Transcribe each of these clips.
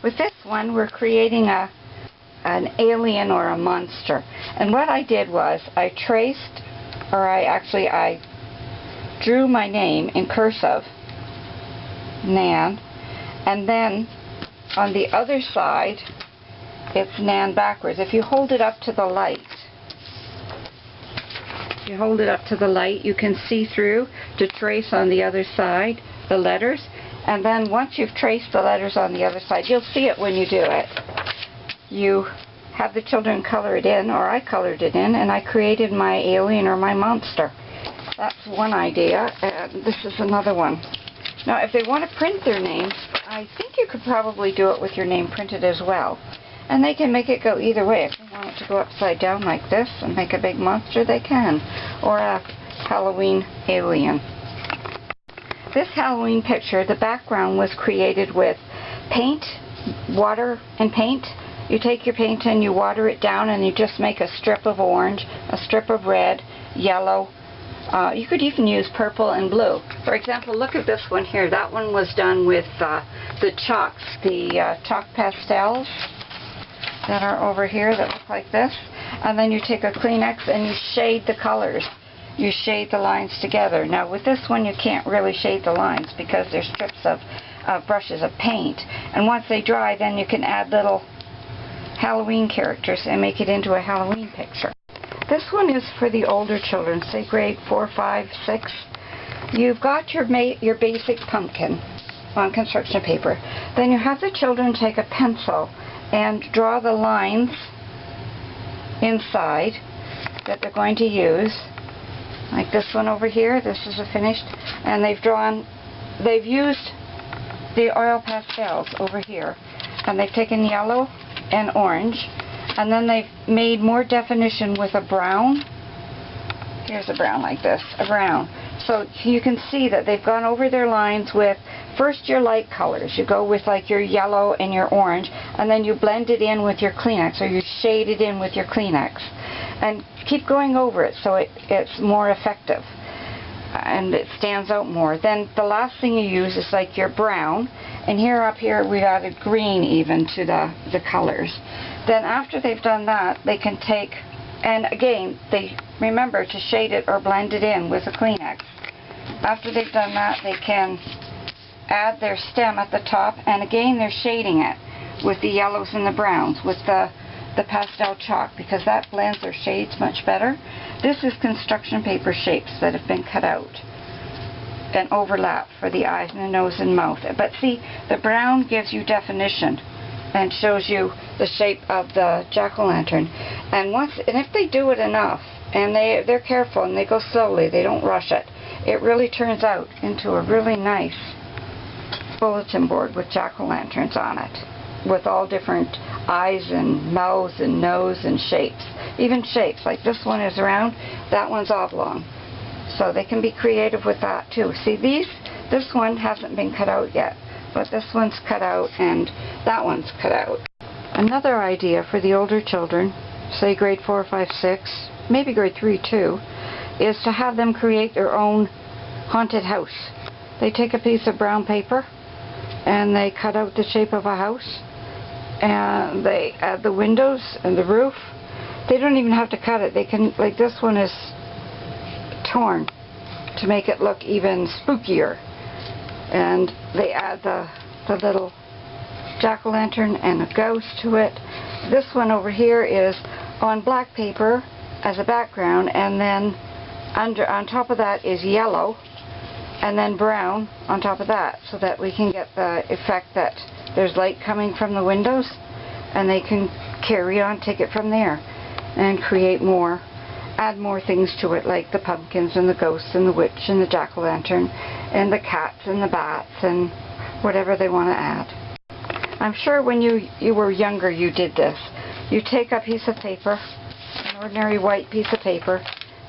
With this one, we're creating an alien or a monster. And what I did was I drew my name in cursive, Nan, and then on the other side it's Nan backwards. If you hold it up to the light, you can see through to trace on the other side the letters, and then once you've traced the letters on the other side, you'll see it when you do it. You have the children color it in, or I colored it in, and I created my alien or my monster. That's one idea, and this is another one. Now, if they want to print their names, I think you could probably do it with your name printed as well. And they can make it go either way. If they want it to go upside down like this and make a big monster, they can. Or a Halloween alien. This Halloween picture, the background was created with paint, water, and paint. You take your paint and you water it down, and you just make a strip of orange, a strip of red, yellow. You could even use purple and blue. For example, look at this one here. That one was done with the chalks, the chalk pastels that are over here that look like this. And then you take a Kleenex and you shade the colors. You shade the lines together. Now with this one you can't really shade the lines because they're strips of brushes of paint. And once they dry, then you can add little Halloween characters and make it into a Halloween picture. This one is for the older children, say grade 4, 5, 6. You've got your basic pumpkin on construction paper. Then you have the children take a pencil and draw the lines inside that they're going to use. Like this one over here, this is a finished, and they've used the oil pastels over here, and they've taken yellow and orange, and then they've made more definition with a brown. Here's a brown like this, a brown. So you can see that they've gone over their lines with first your light colors. You go with like your yellow and your orange, and then you blend it in with your Kleenex, or you shade it in with your Kleenex. And keep going over it so it's more effective and it stands out more. Then the last thing you use is like your brown, and here up here we've added green even to the colors. Then after they've done that, they can take, and again they remember to shade it or blend it in with a Kleenex. After they've done that, they can add their stem at the top, and again they're shading it with the yellows and the browns with the pastel chalk, because that blends their shades much better. This is construction paper shapes that have been cut out and overlap for the eyes and the nose and mouth. But see, the brown gives you definition and shows you the shape of the jack-o'-lantern. And if they do it enough, and they're careful and they go slowly, they don't rush it, it really turns out into a really nice bulletin board with jack-o'-lanterns on it, with all different eyes and mouths and nose and shapes. Even shapes, like this one is round, that one's oblong. So they can be creative with that too. See, this one hasn't been cut out yet, but this one's cut out and that one's cut out. Another idea for the older children, say grade 4, 5, 6, maybe grade 3 too, is to have them create their own haunted house. They take a piece of brown paper and they cut out the shape of a house, and they add the windows and the roof. They don't even have to cut it. They can, like this one is torn to make it look even spookier, and they add the little jack-o'-lantern and a ghost to it. This one over here is on black paper as a background, and then on top of that is yellow, and then brown on top of that, so that we can get the effect that there's light coming from the windows, and they can carry on, take it from there, and create more, add more things to it, like the pumpkins and the ghosts and the witch and the jack-o'-lantern and the cats and the bats and whatever they want to add. I'm sure when you were younger you did this. You take a piece of paper, an ordinary white piece of paper,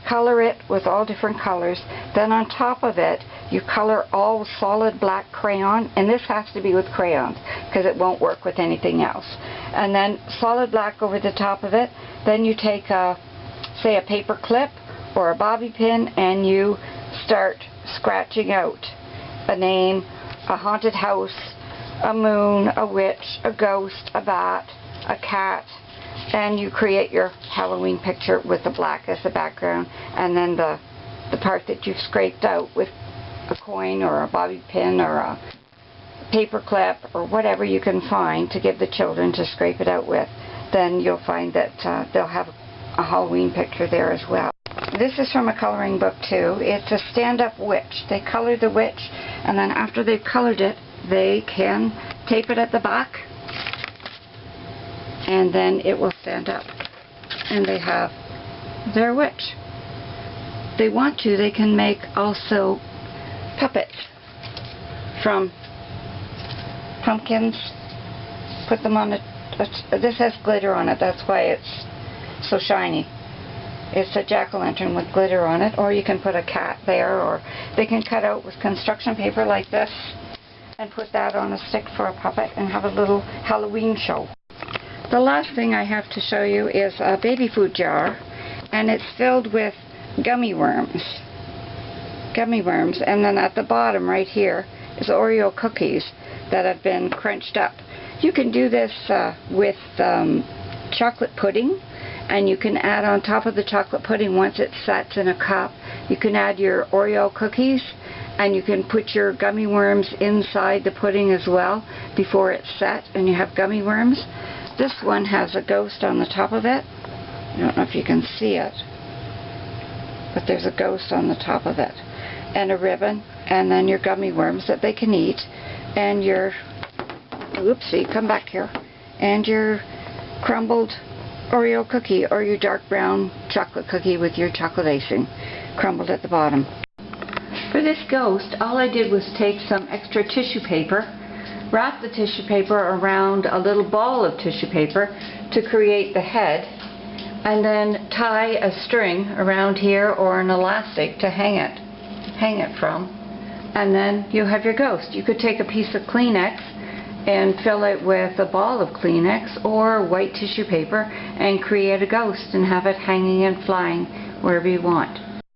color it with all different colors, then on top of it you color all solid black crayon, and this has to be with crayons because it won't work with anything else, and then solid black over the top of it. Then you take say a paper clip or a bobby pin, and you start scratching out a name, a haunted house, a moon, a witch, a ghost, a bat, a cat, and you create your Halloween picture with the black as the background, and then the part that you've scraped out with a coin or a bobby pin or a paper clip or whatever you can find to give the children to scrape it out with. Then you'll find that they'll have a Halloween picture there as well. This is from a coloring book too. It's a stand-up witch. They color the witch, and then after they've colored it, they can tape it at the back, and then it will stand up, and they have their witch. If they want to, they can make also puppets from pumpkins, put them on this has glitter on it, that's why it's so shiny. It's a jack-o'-lantern with glitter on it, or you can put a cat there, or they can cut out with construction paper like this and put that on a stick for a puppet and have a little Halloween show. The last thing I have to show you is a baby food jar, and it's filled with gummy worms. Gummy worms, and then at the bottom right here is Oreo cookies that have been crunched up. You can do this with chocolate pudding, and you can add on top of the chocolate pudding, once it sets in a cup, you can add your Oreo cookies, and you can put your gummy worms inside the pudding as well before it's set, and you have gummy worms. This one has a ghost on the top of it. I don't know if you can see it, but there's a ghost on the top of it, and a ribbon, and then your gummy worms that they can eat, and your, oopsie, come back here, and your crumbled Oreo cookie, or your dark brown chocolate cookie with your chocolate icing crumbled at the bottom. For this ghost, all I did was take some extra tissue paper, wrap the tissue paper around a little ball of tissue paper to create the head, and then tie a string around here or an elastic to hang it from, and then you have your ghost. You could take a piece of Kleenex and fill it with a ball of Kleenex or white tissue paper and create a ghost and have it hanging and flying wherever you want.